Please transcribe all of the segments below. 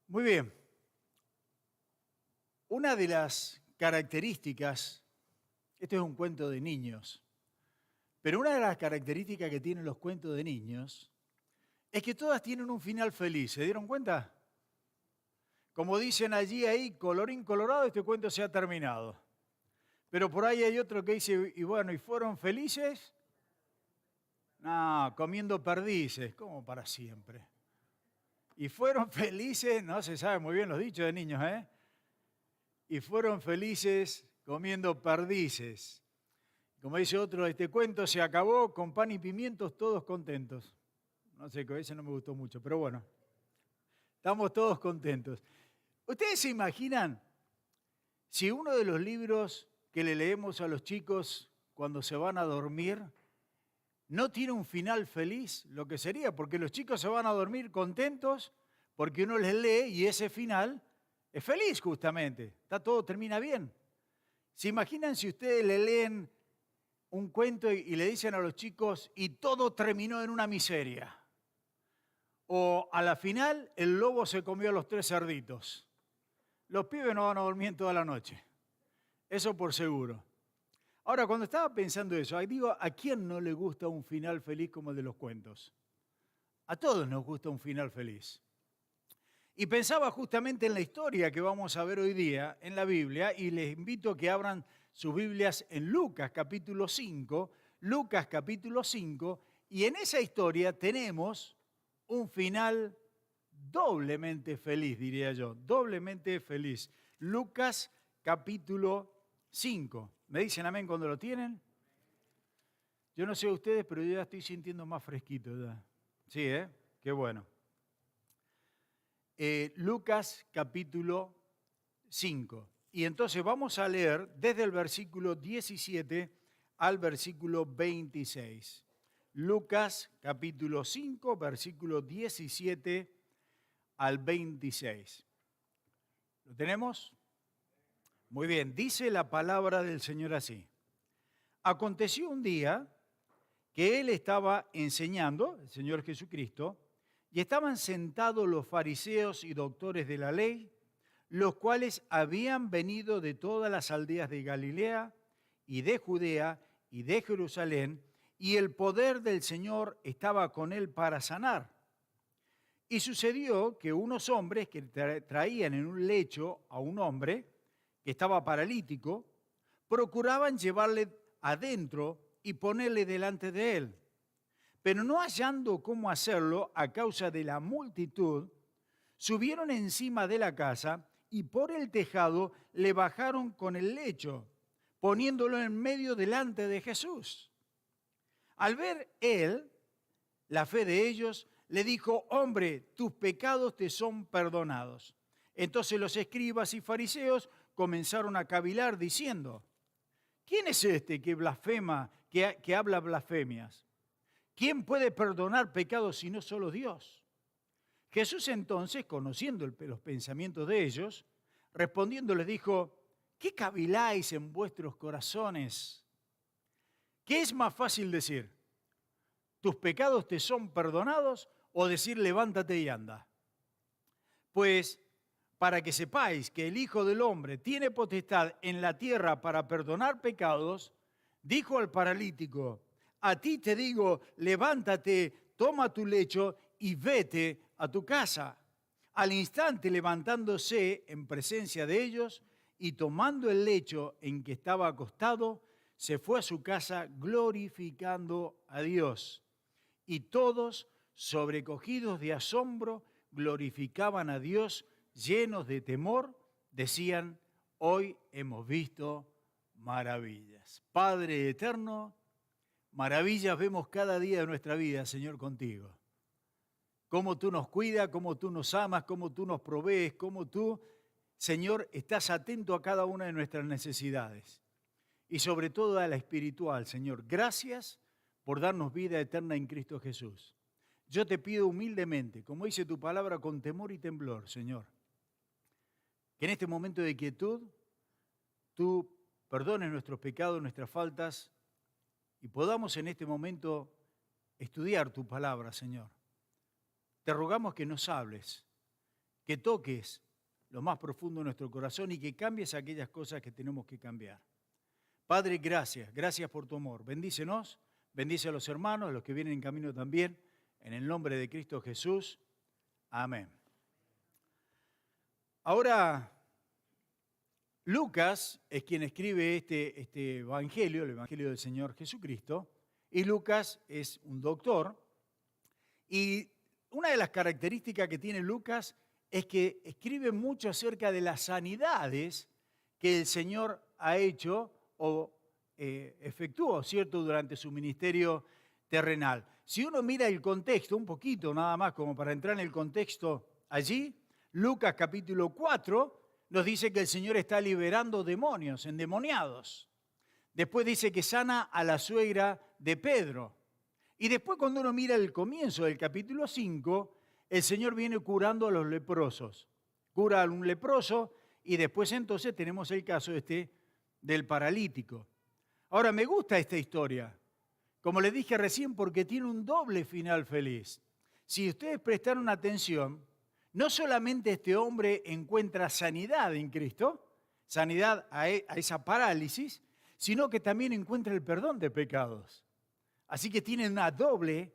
Muy bien. Una de las características, esto es un cuento de niños, pero una de las características que tienen los cuentos de niños es que todas tienen un final feliz. ¿Se dieron cuenta? Como dicen allí, ahí, colorín colorado, este cuento se ha terminado. Pero por ahí hay otro que dice, y bueno, ¿y fueron felices? No, comiendo perdices, como para siempre. Y fueron felices, no se sabe muy bien los dichos de niños, ¿eh? Y fueron felices comiendo perdices. Como dice otro, este cuento se acabó con pan y pimientos, todos contentos. No sé, ese no me gustó mucho, pero bueno, estamos todos contentos. ¿Ustedes se imaginan si uno de los libros que le leemos a los chicos cuando se van a dormir no tiene un final feliz? Lo que sería, porque los chicos se van a dormir contentos porque uno les lee y ese final es feliz justamente. Todo termina bien. ¿Se imaginan si ustedes le leen un cuento y le dicen a los chicos y todo terminó en una miseria? O a la final el lobo se comió a los 3 cerditos. Los pibes no van a dormir en toda la noche. Eso por seguro. Ahora, cuando estaba pensando eso, digo, ¿a quién no le gusta un final feliz como el de los cuentos? A todos nos gusta un final feliz. Y pensaba justamente en la historia que vamos a ver hoy día en la Biblia y les invito a que abran sus Biblias en Lucas capítulo 5, Lucas capítulo 5, y en esa historia tenemos un final doblemente feliz, diría yo, doblemente feliz. Lucas capítulo 5. ¿Me dicen amén cuando lo tienen? Yo no sé ustedes, pero yo ya estoy sintiendo más fresquito ya. Sí, ¿eh? Qué bueno. Lucas capítulo 5. Y entonces vamos a leer desde el versículo 17 al versículo 26. Lucas capítulo 5, versículo 17 al 26. ¿Lo tenemos? Muy bien, dice la palabra del Señor así. Aconteció un día que él estaba enseñando, el Señor Jesucristo, y estaban sentados los fariseos y doctores de la ley, los cuales habían venido de todas las aldeas de Galilea y de Judea y de Jerusalén, y el poder del Señor estaba con él para sanar. Y sucedió que unos hombres que traían en un lecho a un hombre que estaba paralítico, procuraban llevarle adentro y ponerle delante de él. Pero no hallando cómo hacerlo a causa de la multitud, subieron encima de la casa y por el tejado le bajaron con el lecho, poniéndolo en medio delante de Jesús. Al ver él la fe de ellos, le dijo: hombre, tus pecados te son perdonados. Entonces los escribas y fariseos comenzaron a cavilar diciendo: ¿quién es este que blasfema, que habla blasfemias? ¿Quién puede perdonar pecados sino solo Dios? Jesús entonces, conociendo los pensamientos de ellos, respondiendo les dijo: ¿qué caviláis en vuestros corazones? ¿Qué es más fácil decir? ¿Tus pecados te son perdonados? O decir: levántate y anda. Pues para que sepáis que el Hijo del Hombre tiene potestad en la tierra para perdonar pecados, dijo al paralítico: a ti te digo, levántate, toma tu lecho y vete a tu casa. Al instante, levantándose en presencia de ellos y tomando el lecho en que estaba acostado, se fue a su casa glorificando a Dios. Y todos, sobrecogidos de asombro, glorificaban a Dios, llenos de temor, decían: hoy hemos visto maravillas. Padre eterno, maravillas vemos cada día de nuestra vida, Señor, contigo. Cómo tú nos cuidas, cómo tú nos amas, cómo tú nos provees, cómo tú, Señor, estás atento a cada una de nuestras necesidades. Y sobre todo a la espiritual, Señor. Gracias por darnos vida eterna en Cristo Jesús. Yo te pido humildemente, como dice tu palabra, con temor y temblor, Señor, que en este momento de quietud tú perdones nuestros pecados, nuestras faltas, y podamos en este momento estudiar tu palabra, Señor. Te rogamos que nos hables, que toques lo más profundo de nuestro corazón y que cambies aquellas cosas que tenemos que cambiar. Padre, gracias por tu amor. Bendícenos, bendice a los hermanos, a los que vienen en camino también, en el nombre de Cristo Jesús. Amén. Ahora, Lucas es quien escribe este evangelio, el evangelio del Señor Jesucristo, y Lucas es un doctor. Y una de las características que tiene Lucas es que escribe mucho acerca de las sanidades que el Señor ha hecho o efectuó, ¿cierto?, durante su ministerio terrenal. Si uno mira el contexto, un poquito nada más como para entrar en el contexto allí, Lucas capítulo 4 nos dice que el Señor está liberando demonios, endemoniados. Después dice que sana a la suegra de Pedro. Y después cuando uno mira el comienzo del capítulo 5, el Señor viene curando a los leprosos. Cura a un leproso y después entonces tenemos el caso del paralítico. Ahora, me gusta esta historia, como les dije recién, porque tiene un doble final feliz. Si ustedes prestaron atención, no solamente este hombre encuentra sanidad en Cristo, sanidad a esa parálisis, sino que también encuentra el perdón de pecados. Así que tiene una doble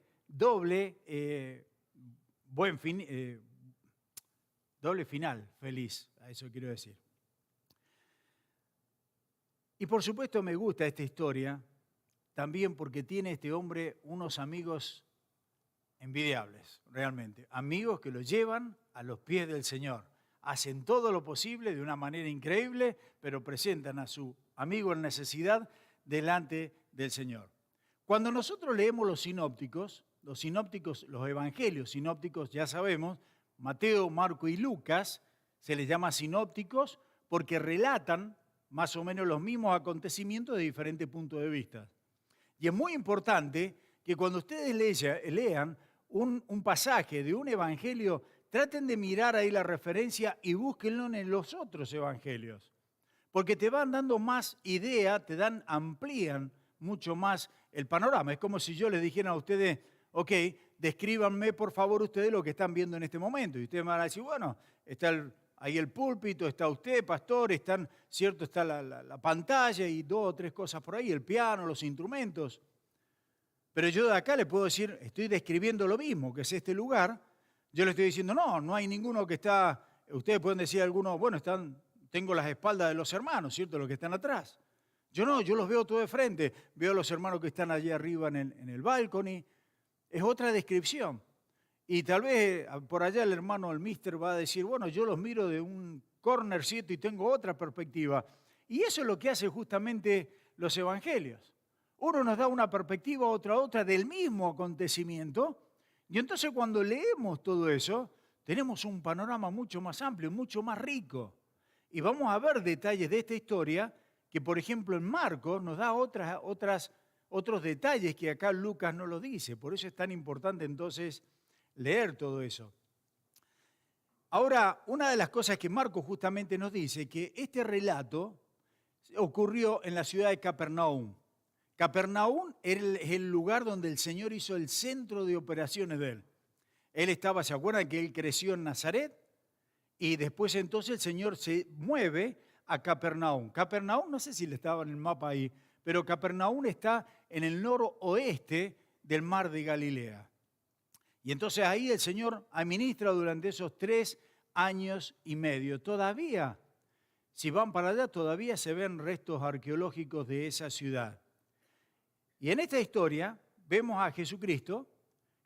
final feliz, a eso quiero decir. Y por supuesto me gusta esta historia también porque tiene este hombre unos amigos envidiables, realmente. Amigos que lo llevan a los pies del Señor. Hacen todo lo posible de una manera increíble, pero presentan a su amigo en necesidad delante del Señor. Cuando nosotros leemos los sinópticos, los evangelios sinópticos, ya sabemos, Mateo, Marco y Lucas, se les llama sinópticos porque relatan más o menos los mismos acontecimientos de diferentes puntos de vista. Y es muy importante que cuando ustedes lean un pasaje de un evangelio, traten de mirar ahí la referencia y búsquenlo en los otros evangelios. Porque te van dando más idea, amplían mucho más el panorama. Es como si yo les dijera a ustedes, ok, descríbanme por favor ustedes lo que están viendo en este momento. Y ustedes me van a decir, bueno, está ahí el púlpito, está usted, pastor, está la pantalla y 2 o 3 cosas por ahí, el piano, los instrumentos. Pero yo de acá le puedo decir, estoy describiendo lo mismo, que es este lugar. Yo le estoy diciendo, no hay ninguno que está, ustedes pueden decir algunos, bueno, tengo las espaldas de los hermanos, ¿cierto? Los que están atrás. Yo no, yo los veo todo de frente. Veo a los hermanos que están allí arriba en el balcony. Es otra descripción. Y tal vez por allá el hermano, el mister, va a decir, bueno, yo los miro de un corner, ¿cierto? Y tengo otra perspectiva. Y eso es lo que hace justamente los evangelios. Uno nos da una perspectiva, otra del mismo acontecimiento. Y entonces cuando leemos todo eso, tenemos un panorama mucho más amplio, mucho más rico. Y vamos a ver detalles de esta historia que, por ejemplo, en Marcos nos da otros detalles que acá Lucas no lo dice. Por eso es tan importante entonces leer todo eso. Ahora, una de las cosas que Marcos justamente nos dice, que este relato ocurrió en la ciudad de Capernaum. Capernaum es el lugar donde el Señor hizo el centro de operaciones de él. ¿Se acuerdan que él creció en Nazaret? Y después entonces el Señor se mueve a Capernaum. Capernaum, no sé si le estaba en el mapa ahí, pero Capernaum está en el noroeste del mar de Galilea. Y entonces ahí el Señor administra durante esos 3 años y medio. Todavía, si van para allá, todavía se ven restos arqueológicos de esa ciudad. Y en esta historia vemos a Jesucristo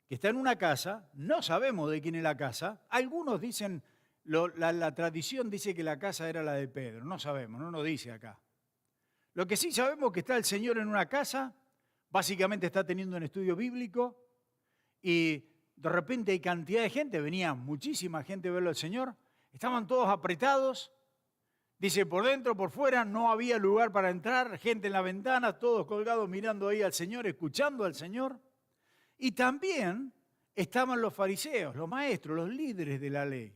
que está en una casa, no sabemos de quién es la casa. Algunos dicen, la tradición dice que la casa era la de Pedro, no sabemos, no nos dice acá. Lo que sí sabemos es que está el Señor en una casa, básicamente está teniendo un estudio bíblico y de repente hay cantidad de gente, venía muchísima gente a verlo al Señor, estaban todos apretados, dice por dentro, por fuera, no había lugar para entrar, gente en la ventana, todos colgados mirando ahí al Señor, escuchando al Señor. Y también estaban los fariseos, los maestros, los líderes de la ley.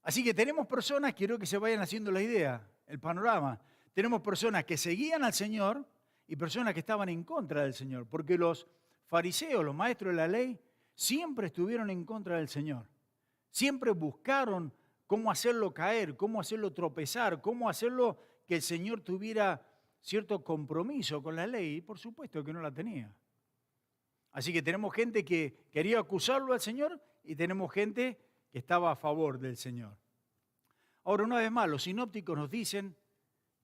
Así que tenemos personas, quiero que se vayan haciendo la idea, el panorama. Tenemos personas que seguían al Señor y personas que estaban en contra del Señor, porque los fariseos, los maestros de la ley, siempre estuvieron en contra del Señor. Siempre buscaron cómo hacerlo caer, cómo hacerlo tropezar, cómo hacerlo que el Señor tuviera cierto compromiso con la ley, y por supuesto que no la tenía. Así que tenemos gente que quería acusarlo al Señor y tenemos gente que estaba a favor del Señor. Ahora, una vez más, los sinópticos nos dicen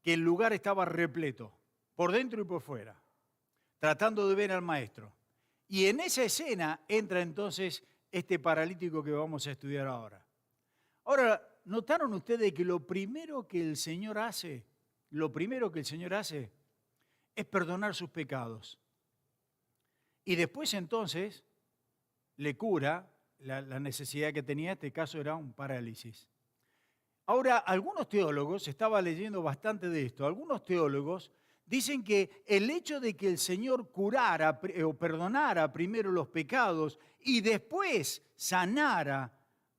que el lugar estaba repleto, por dentro y por fuera, tratando de ver al maestro. Y en esa escena entra entonces este paralítico que vamos a estudiar ahora. Ahora, ¿notaron ustedes que lo primero que el Señor hace es perdonar sus pecados? Y después entonces le cura la necesidad que tenía, en este caso era un parálisis. Ahora, algunos teólogos, estaba leyendo bastante de esto, algunos teólogos dicen que el hecho de que el Señor curara o perdonara primero los pecados y después sanara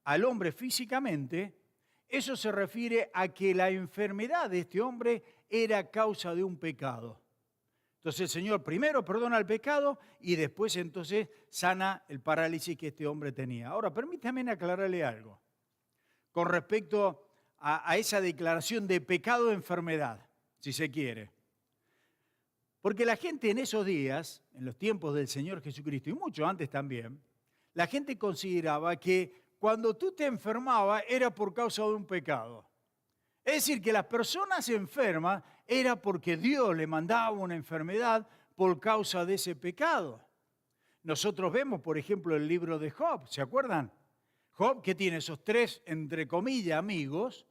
al hombre físicamente, eso se refiere a que la enfermedad de este hombre era causa de un pecado. Entonces el Señor primero perdona el pecado y después entonces sana el parálisis que este hombre tenía. Ahora, permítame aclararle algo con respecto a esa declaración de pecado-enfermedad, si se quiere. Porque la gente en esos días, en los tiempos del Señor Jesucristo y mucho antes también, la gente consideraba que cuando tú te enfermabas era por causa de un pecado. Es decir, que las personas enfermas era porque Dios le mandaba una enfermedad por causa de ese pecado. Nosotros vemos, por ejemplo, el libro de Job, ¿se acuerdan? Job, que tiene esos tres, entre comillas, amigos,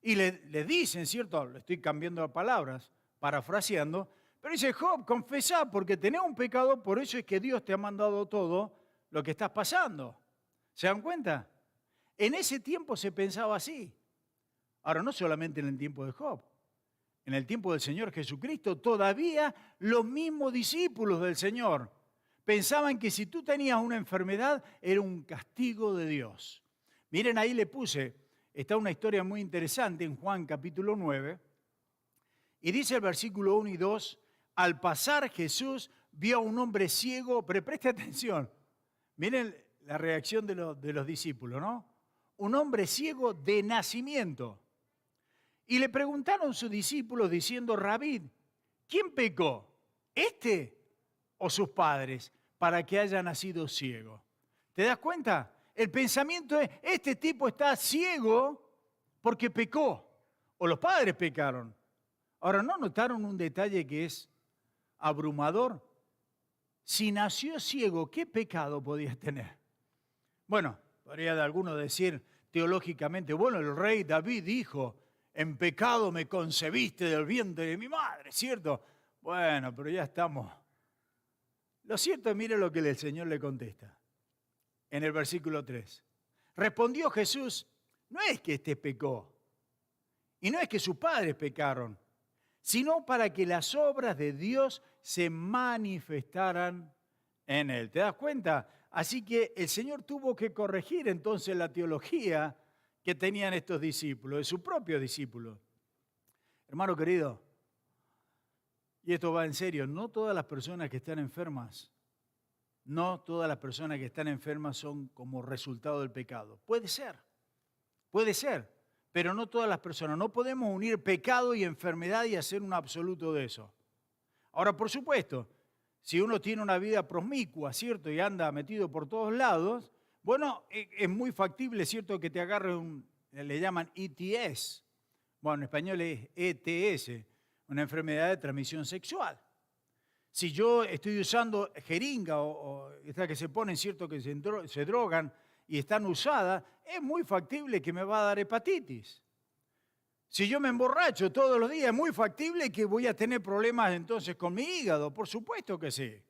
y le dicen, ¿cierto? Le estoy cambiando las palabras, parafraseando, pero dice, Job, confesá porque tenés un pecado, por eso es que Dios te ha mandado todo lo que estás pasando. ¿Se dan cuenta? En ese tiempo se pensaba así. Ahora, no solamente en el tiempo de Job, en el tiempo del Señor Jesucristo, todavía los mismos discípulos del Señor pensaban que si tú tenías una enfermedad era un castigo de Dios. Miren, ahí le puse, está una historia muy interesante en Juan capítulo 9, y dice el versículo 1 y 2, al pasar Jesús vio a un hombre ciego, pero preste atención, miren la reacción de los discípulos, ¿no? Un hombre ciego de nacimiento. Y le preguntaron sus discípulos diciendo, Rabí, ¿quién pecó? ¿Este o sus padres para que haya nacido ciego? ¿Te das cuenta? El pensamiento es, este tipo está ciego porque pecó, o los padres pecaron. Ahora, ¿no notaron un detalle que es abrumador? Si nació ciego, ¿qué pecado podía tener? Bueno, podría de alguno decir teológicamente, bueno, el rey David dijo, en pecado me concebiste del vientre de mi madre, ¿cierto? Bueno, pero ya estamos. Lo cierto es, mire lo que el Señor le contesta en el versículo 3. Respondió Jesús, no es que éste pecó, y no es que sus padres pecaron, sino para que las obras de Dios se manifestaran en él. ¿Te das cuenta? Así que el Señor tuvo que corregir entonces la teología que tenían estos discípulos, de sus propios discípulos. Hermano querido, y esto va en serio, no todas las personas que están enfermas, son como resultado del pecado. Puede ser, pero no todas las personas. No podemos unir pecado y enfermedad y hacer un absoluto de eso. Ahora, por supuesto, si uno tiene una vida promiscua, ¿cierto? Y anda metido por todos lados, bueno, es muy factible, ¿cierto? Que te agarre le llaman ETS. Bueno, en español es ETS, una enfermedad de transmisión sexual. Si yo estoy usando jeringa o esta que se ponen, ¿cierto? Que se drogan y están usadas, es muy factible que me va a dar hepatitis. Si yo me emborracho todos los días, es muy factible que voy a tener problemas entonces con mi hígado, por supuesto que sí.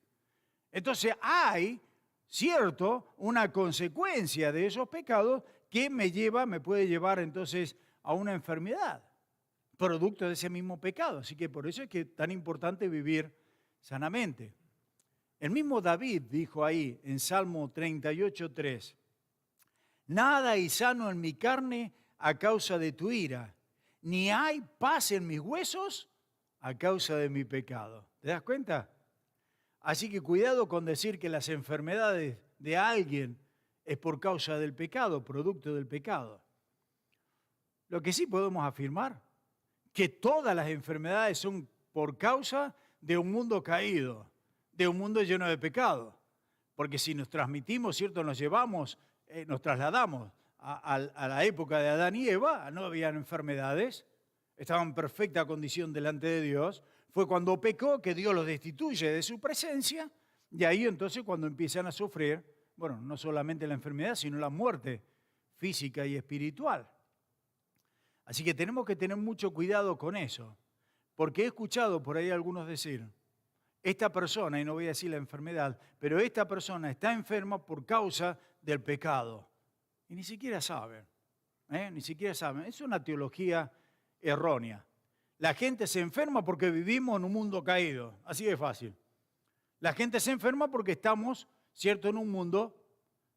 Entonces hay, cierto, una consecuencia de esos pecados que me puede llevar entonces a una enfermedad, producto de ese mismo pecado. Así que por eso es que es tan importante vivir sanamente. El mismo David dijo ahí en Salmo 38:3, nada hay sano en mi carne a causa de tu ira, ni hay paz en mis huesos a causa de mi pecado. ¿Te das cuenta? Así que cuidado con decir que las enfermedades de alguien es por causa del pecado, producto del pecado. Lo que sí podemos afirmar, que todas las enfermedades son por causa de un mundo caído, de un mundo lleno de pecado. Porque si nos transmitimos, ¿cierto? Nos llevamos, nos trasladamos a la época de Adán y Eva, no habían enfermedades, estaban en perfecta condición delante de Dios. Fue cuando pecó que Dios los destituye de su presencia, y ahí entonces cuando empiezan a sufrir, bueno, no solamente la enfermedad, sino la muerte física y espiritual. Así que tenemos que tener mucho cuidado con eso, porque he escuchado por ahí algunos decir, esta persona, y no voy a decir la enfermedad, pero esta persona está enferma por causa del pecado. Y ni siquiera saben, ni siquiera saben. Es una teología errónea. La gente se enferma porque vivimos en un mundo caído, así de fácil. La gente se enferma porque estamos, ¿cierto?, en un mundo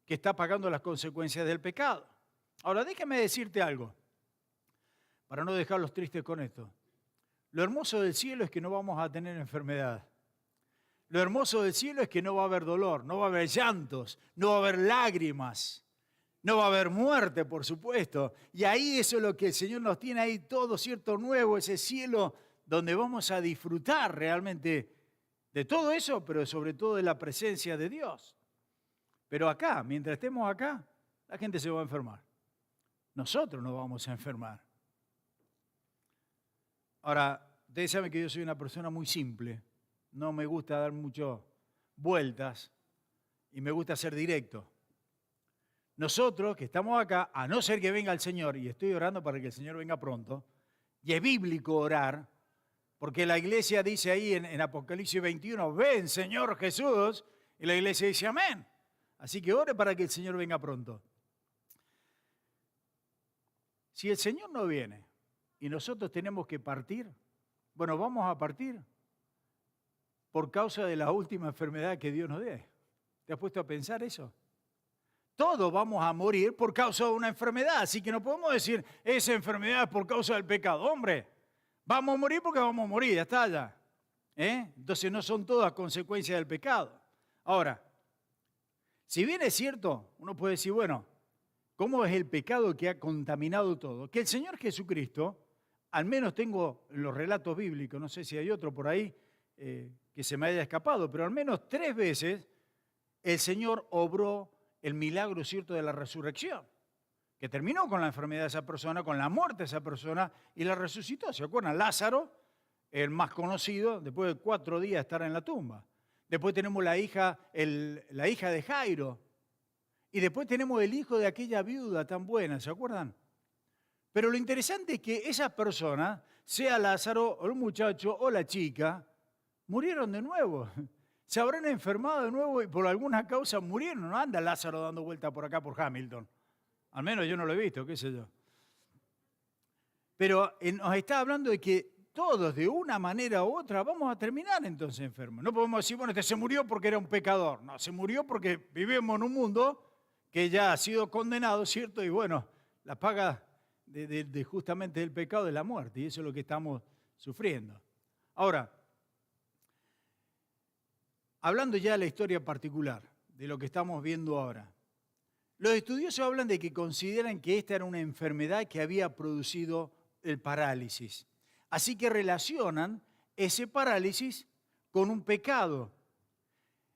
que está pagando las consecuencias del pecado. Ahora, déjame decirte algo, para no dejarlos tristes con esto. Lo hermoso del cielo es que no vamos a tener enfermedad. Lo hermoso del cielo es que no va a haber dolor, no va a haber llantos, no va a haber lágrimas, no va a haber muerte, por supuesto. Y ahí eso es lo que el Señor nos tiene ahí todo, ¿cierto?, nuevo, ese cielo donde vamos a disfrutar realmente de todo eso, pero sobre todo de la presencia de Dios. Pero acá, mientras estemos acá, la gente se va a enfermar. Nosotros nos vamos a enfermar. Ahora, ustedes saben que yo soy una persona muy simple. No me gusta dar muchas vueltas y me gusta ser directo. Nosotros que estamos acá, a no ser que venga el Señor, y estoy orando para que el Señor venga pronto, y es bíblico orar, porque la iglesia dice ahí en Apocalipsis 21, ven Señor Jesús, y la iglesia dice amén. Así que ore para que el Señor venga pronto. Si el Señor no viene y nosotros tenemos que partir, bueno, vamos a partir por causa de la última enfermedad que Dios nos dé. ¿Te has puesto a pensar eso? Todos vamos a morir por causa de una enfermedad, así que no podemos decir, esa enfermedad es por causa del pecado. Hombre, vamos a morir porque vamos a morir, ya está ya. Entonces no son todas consecuencias del pecado. Ahora, si bien es cierto, uno puede decir, bueno, ¿cómo es el pecado que ha contaminado todo? Que el Señor Jesucristo, al menos tengo los relatos bíblicos, no sé si hay otro por ahí que se me haya escapado, pero al menos 3 veces el Señor obró el milagro, ¿cierto?, de la resurrección, que terminó con la enfermedad de esa persona, con la muerte de esa persona y la resucitó. ¿Se acuerdan? Lázaro, el más conocido, después de 4 días de estar en la tumba. Después tenemos la hija de Jairo. Y después tenemos el hijo de aquella viuda tan buena, ¿se acuerdan? Pero lo interesante es que esas personas, sea Lázaro o el muchacho o la chica, murieron de nuevo. Se habrán enfermado de nuevo y por alguna causa murieron. No anda Lázaro dando vuelta por acá por Hamilton. Al menos yo no lo he visto, qué sé yo. Pero nos está hablando de que todos, de una manera u otra, vamos a terminar entonces enfermos. No podemos decir, bueno, este se murió porque era un pecador. No, se murió porque vivimos en un mundo que ya ha sido condenado, ¿cierto? Y bueno, la paga de justamente del pecado de la muerte. Y eso es lo que estamos sufriendo. Ahora, hablando ya de la historia particular, de lo que estamos viendo ahora, los estudiosos hablan de que consideran que esta era una enfermedad que había producido el parálisis. Así que relacionan ese parálisis con un pecado.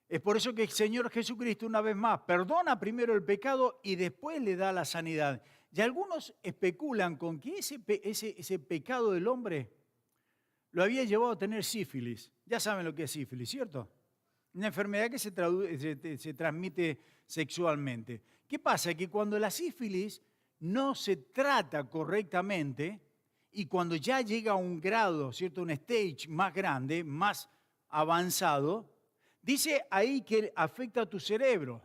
Es por eso que el Señor Jesucristo, una vez más, perdona primero el pecado y después le da la sanidad. Y algunos especulan con que ese pecado del hombre lo había llevado a tener sífilis. Ya saben lo que es sífilis, ¿cierto? Una enfermedad que se transmite sexualmente. ¿Qué pasa? Que cuando la sífilis no se trata correctamente y cuando ya llega a un grado, ¿cierto?, un stage más grande, más avanzado, dice ahí que afecta a tu cerebro.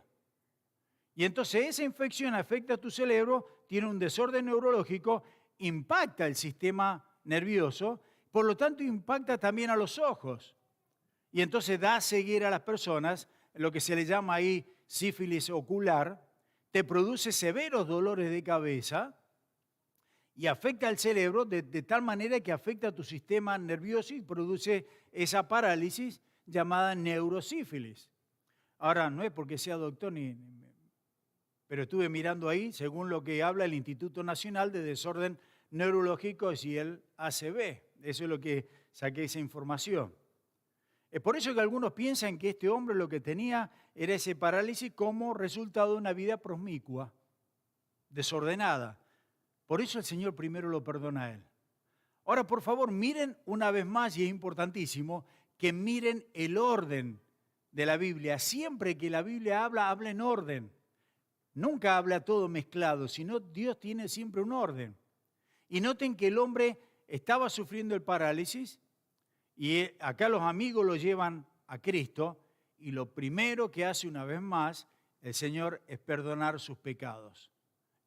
Y entonces esa infección afecta a tu cerebro, tiene un desorden neurológico, impacta el sistema nervioso, por lo tanto impacta también a los ojos. Y entonces da ceguera a las personas, lo que se le llama ahí sífilis ocular, te produce severos dolores de cabeza y afecta al cerebro de tal manera que afecta a tu sistema nervioso y produce esa parálisis llamada neurosífilis. Ahora, no es porque sea doctor pero estuve mirando ahí, según lo que habla el Instituto Nacional de Desorden Neurológico y el ACB. Eso es lo que saqué esa información. Es por eso que algunos piensan que este hombre lo que tenía era ese parálisis como resultado de una vida promiscua, desordenada. Por eso el Señor primero lo perdona a él. Ahora, por favor, miren una vez más, y es importantísimo, que miren el orden de la Biblia. Siempre que la Biblia habla en orden. Nunca habla todo mezclado, sino Dios tiene siempre un orden. Y noten que el hombre estaba sufriendo el parálisis y acá los amigos lo llevan a Cristo y lo primero que hace una vez más el Señor es perdonar sus pecados,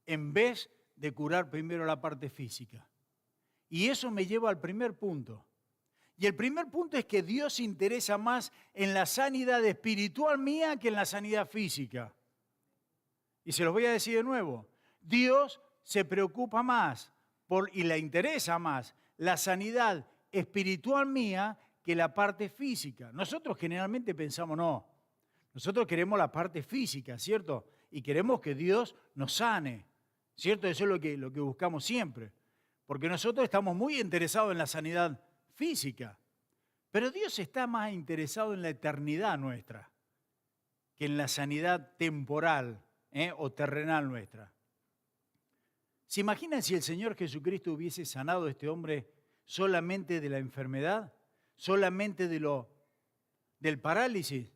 en vez de curar primero la parte física. Y eso me lleva al primer punto. Y el primer punto es que Dios se interesa más en la sanidad espiritual mía que en la sanidad física. Y se los voy a decir de nuevo. Dios se preocupa más y le interesa más la sanidad espiritual mía que la parte física. Nosotros generalmente pensamos, no, nosotros queremos la parte física, ¿cierto? Y queremos que Dios nos sane, ¿cierto? Eso es lo que buscamos siempre. Porque nosotros estamos muy interesados en la sanidad física. Pero Dios está más interesado en la eternidad nuestra que en la sanidad temporal o terrenal nuestra. ¿Se imaginan si el Señor Jesucristo hubiese sanado a este hombre solamente de la enfermedad? ¿Solamente del parálisis?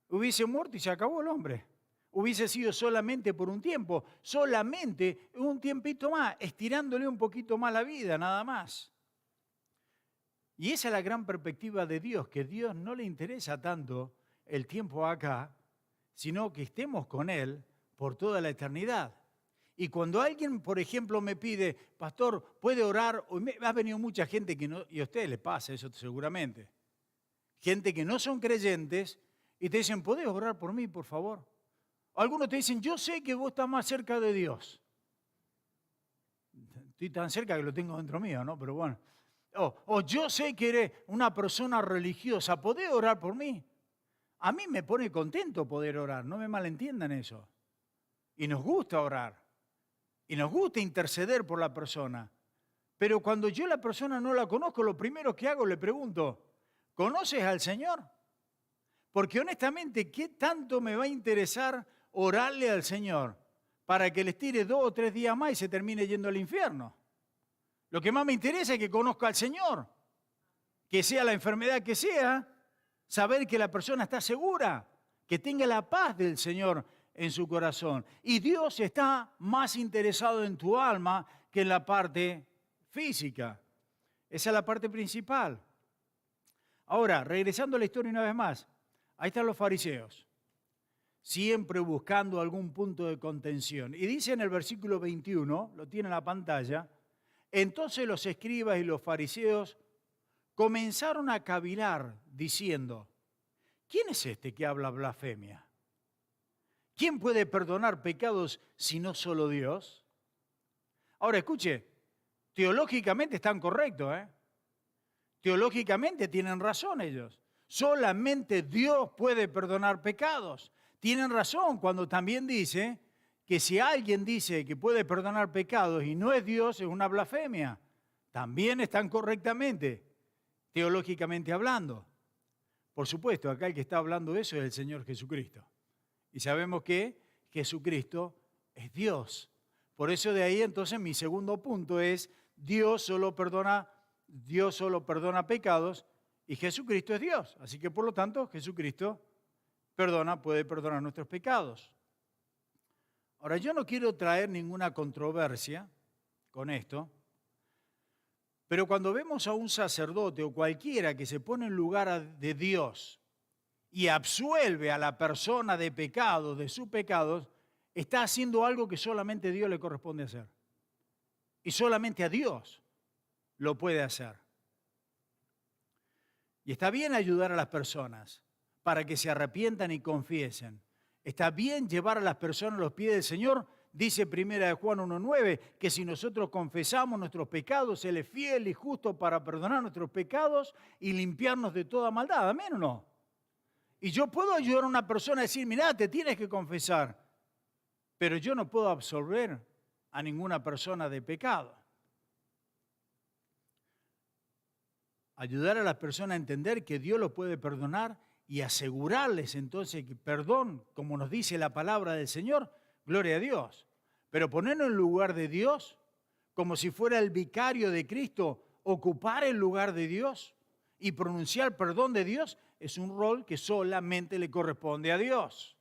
Hubiese muerto y se acabó el hombre. Hubiese sido solamente por un tiempo, solamente un tiempito más, estirándole un poquito más la vida, nada más. Y esa es la gran perspectiva de Dios, que a Dios no le interesa tanto el tiempo acá, sino que estemos con Él por toda la eternidad. Y cuando alguien, por ejemplo, me pide, pastor, ¿puede orar? Ha venido mucha gente que no, y a ustedes les pasa eso seguramente, gente que no son creyentes y te dicen, ¿podés orar por mí, por favor? Algunos te dicen, yo sé que vos estás más cerca de Dios. Estoy tan cerca que lo tengo dentro mío, ¿no? Pero bueno. O yo sé que eres una persona religiosa, ¿podés orar por mí? A mí me pone contento poder orar, no me malentiendan eso. Y nos gusta orar. Y nos gusta interceder por la persona. Pero cuando yo la persona no la conozco, lo primero que hago le pregunto, ¿conoces al Señor? Porque honestamente, ¿qué tanto me va a interesar orarle al Señor para que les tire 2 o 3 días más y se termine yendo al infierno? Lo que más me interesa es que conozca al Señor, que sea la enfermedad que sea, saber que la persona está segura, que tenga la paz del Señor en su corazón. Y Dios está más interesado en tu alma que en la parte física. Esa es la parte principal. Ahora, regresando a la historia una vez más, ahí están los fariseos, siempre buscando algún punto de contención. Y dice en el versículo 21, lo tiene en la pantalla, entonces los escribas y los fariseos comenzaron a cavilar diciendo, ¿quién es este que habla blasfemia? ¿Quién puede perdonar pecados si no solo Dios? Ahora escuche, teológicamente están correctos, Teológicamente tienen razón ellos. Solamente Dios puede perdonar pecados. Tienen razón cuando también dice que si alguien dice que puede perdonar pecados y no es Dios, es una blasfemia. También están correctamente, teológicamente hablando. Por supuesto, acá el que está hablando de eso es el Señor Jesucristo. Y sabemos que Jesucristo es Dios. Por eso de ahí entonces mi segundo punto es, Dios solo perdona pecados y Jesucristo es Dios. Así que por lo tanto Jesucristo puede perdonar nuestros pecados. Ahora yo no quiero traer ninguna controversia con esto, pero cuando vemos a un sacerdote o cualquiera que se pone en lugar de Dios y absuelve a la persona de pecados, de sus pecados, está haciendo algo que solamente a Dios le corresponde hacer. Y solamente a Dios lo puede hacer. Y está bien ayudar a las personas para que se arrepientan y confiesen. Está bien llevar a las personas a los pies del Señor. Dice 1 Juan 1:9 que si nosotros confesamos nuestros pecados, Él es fiel y justo para perdonar nuestros pecados y limpiarnos de toda maldad. ¿Amén o no? Y yo puedo ayudar a una persona a decir, mirá, te tienes que confesar. pero yo no puedo absolver a ninguna persona de pecado. Ayudar a las personas a entender que Dios los puede perdonar y asegurarles entonces que perdón, como nos dice la palabra del Señor, gloria a Dios. Pero ponernos en lugar de Dios, como si fuera el vicario de Cristo, ocupar el lugar de Dios y pronunciar perdón de Dios, es un rol que solamente le corresponde a Dios.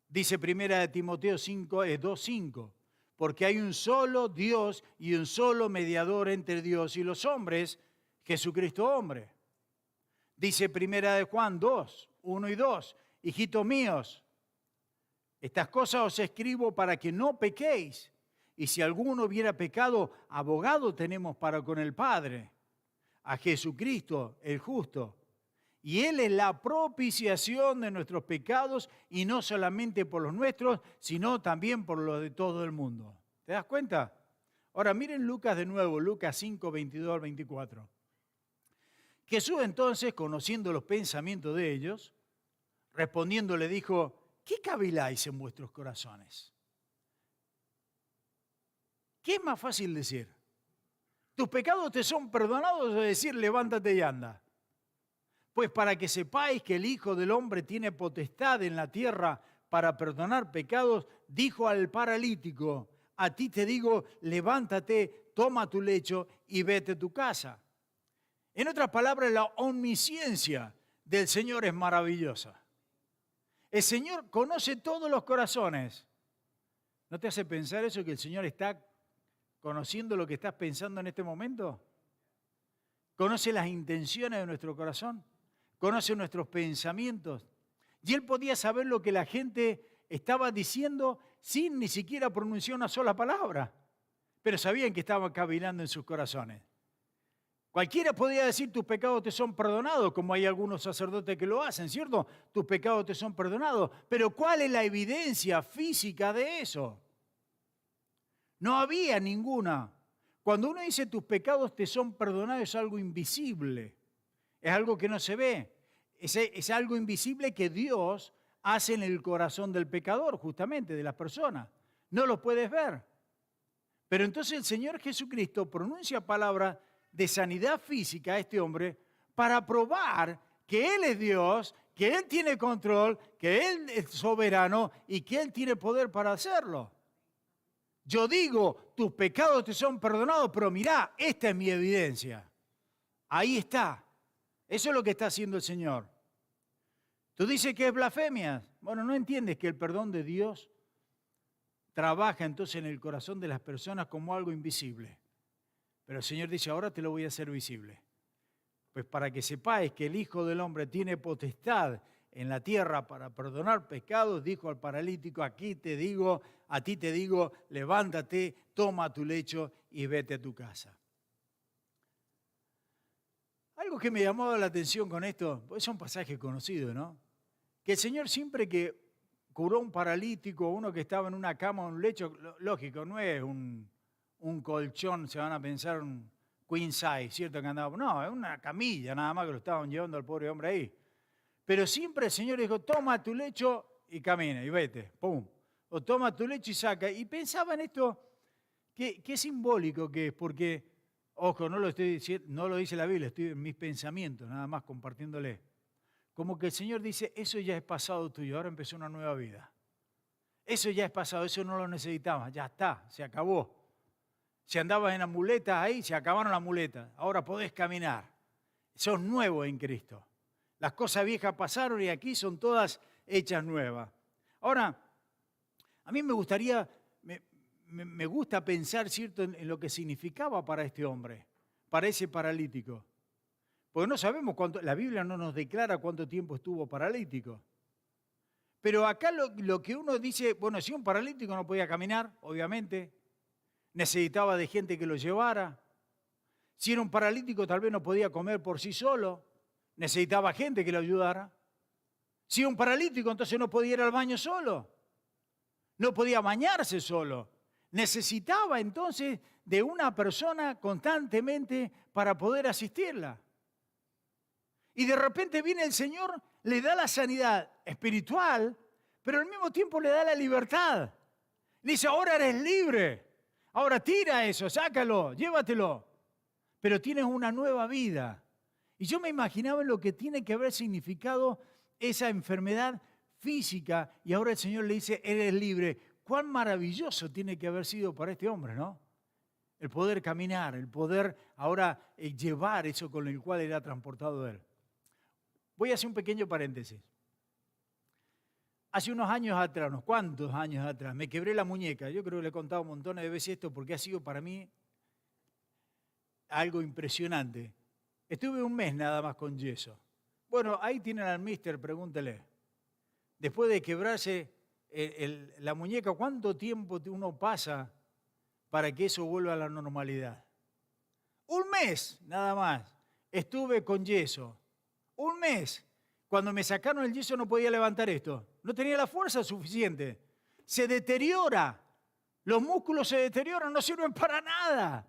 Dice 1 Timoteo 2:5, porque hay un solo Dios y un solo mediador entre Dios y los hombres, Jesucristo hombre. Dice 1 Juan 2:1 y 2, hijitos míos, estas cosas os escribo para que no pequéis. Y si alguno hubiera pecado, abogado tenemos para con el Padre, a Jesucristo el justo. Y Él es la propiciación de nuestros pecados, y no solamente por los nuestros, sino también por los de todo el mundo. ¿Te das cuenta? Ahora miren Lucas de nuevo, Lucas 5:22 al 24. Jesús entonces, conociendo los pensamientos de ellos, respondiendo le dijo, ¿qué caviláis en vuestros corazones? ¿Qué es más fácil decir? ¿Tus pecados te son perdonados o decir levántate y anda? Pues para que sepáis que el Hijo del Hombre tiene potestad en la tierra para perdonar pecados, dijo al paralítico, a ti te digo, levántate, toma tu lecho y vete a tu casa. En otras palabras, la omnisciencia del Señor es maravillosa. El Señor conoce todos los corazones. ¿No te hace pensar eso, que el Señor está conociendo lo que estás pensando en este momento? Conoce las intenciones de nuestro corazón, conoce nuestros pensamientos. Y Él podía saber lo que la gente estaba diciendo sin ni siquiera pronunciar una sola palabra. Pero sabían que estaba cavilando en sus corazones. Cualquiera podía decir, tus pecados te son perdonados, como hay algunos sacerdotes que lo hacen, ¿cierto? Tus pecados te son perdonados. Pero ¿cuál es la evidencia física de eso? No había ninguna. Cuando uno dice tus pecados te son perdonados, es algo invisible. Es algo que no se ve. Es algo invisible que Dios hace en el corazón del pecador, justamente, de las personas. No lo puedes ver. Pero entonces el Señor Jesucristo pronuncia palabras de sanidad física a este hombre para probar que Él es Dios, que Él tiene control, que Él es soberano y que Él tiene poder para hacerlo. Yo digo, tus pecados te son perdonados, pero mirá, esta es mi evidencia. Ahí está. Eso es lo que está haciendo el Señor. Tú dices que es blasfemia. Bueno, no entiendes que el perdón de Dios trabaja entonces en el corazón de las personas como algo invisible. Pero el Señor dice, ahora te lo voy a hacer visible. Pues para que sepáis que el Hijo del Hombre tiene potestad en la tierra para perdonar pecados, dijo al paralítico, a ti te digo, levántate, toma tu lecho y vete a tu casa. Algo que me llamó la atención con esto, pues es un pasaje conocido, ¿no? Que el Señor siempre que curó a un paralítico, uno que estaba en una cama o un lecho, lógico, no es un colchón, se van a pensar un queen size, ¿cierto? Que andaba, no, es una camilla nada más que lo estaban llevando al pobre hombre ahí. Pero siempre el Señor dijo, toma tu lecho y camina y vete, pum. O toma tu lecho y saca. Y pensaba en esto, qué simbólico que es, porque, ojo, no lo dice la Biblia, estoy en mis pensamientos, nada más compartiéndole. Como que el Señor dice, eso ya es pasado tuyo, ahora empezó una nueva vida. Eso ya es pasado, eso no lo necesitabas, ya está, se acabó. Si andabas en las muletas ahí, se acabaron las muletas, ahora podés caminar. Sos nuevo en Cristo. Las cosas viejas pasaron y aquí son todas hechas nuevas. Ahora, a mí me gusta pensar, ¿cierto?, en lo que significaba para este hombre, para ese paralítico. Porque no sabemos cuánto, la Biblia no nos declara cuánto tiempo estuvo paralítico. Pero acá lo que uno dice, bueno, si un paralítico no podía caminar, obviamente, necesitaba de gente que lo llevara. Si era un paralítico, tal vez no podía comer por sí solo, necesitaba gente que lo ayudara. Si era un paralítico, entonces no podía ir al baño solo, no podía bañarse solo. Necesitaba entonces de una persona constantemente para poder asistirla. Y de repente viene el Señor, le da la sanidad espiritual, pero al mismo tiempo le da la libertad. Le dice, ahora eres libre. Ahora tira eso, sácalo, llévatelo. Pero tienes una nueva vida. Y yo me imaginaba lo que tiene que haber significado esa enfermedad física. Y ahora el Señor le dice, eres libre. Cuán maravilloso tiene que haber sido para este hombre, ¿no? El poder caminar, el poder ahora llevar eso con el cual era transportado él. Voy a hacer un pequeño paréntesis. Hace unos años atrás, unos cuantos años atrás, me quebré la muñeca. Yo creo que le he contado un montón de veces esto porque ha sido para mí algo impresionante. Estuve un mes nada más con yeso. Bueno, ahí tienen al mister, pregúntele. Después de quebrarse la muñeca, ¿cuánto tiempo uno pasa para que eso vuelva a la normalidad? Un mes nada más. Estuve con yeso. Un mes. Cuando me sacaron el yeso no podía levantar esto. No tenía la fuerza suficiente. Se deteriora. Los músculos se deterioran, no sirven para nada.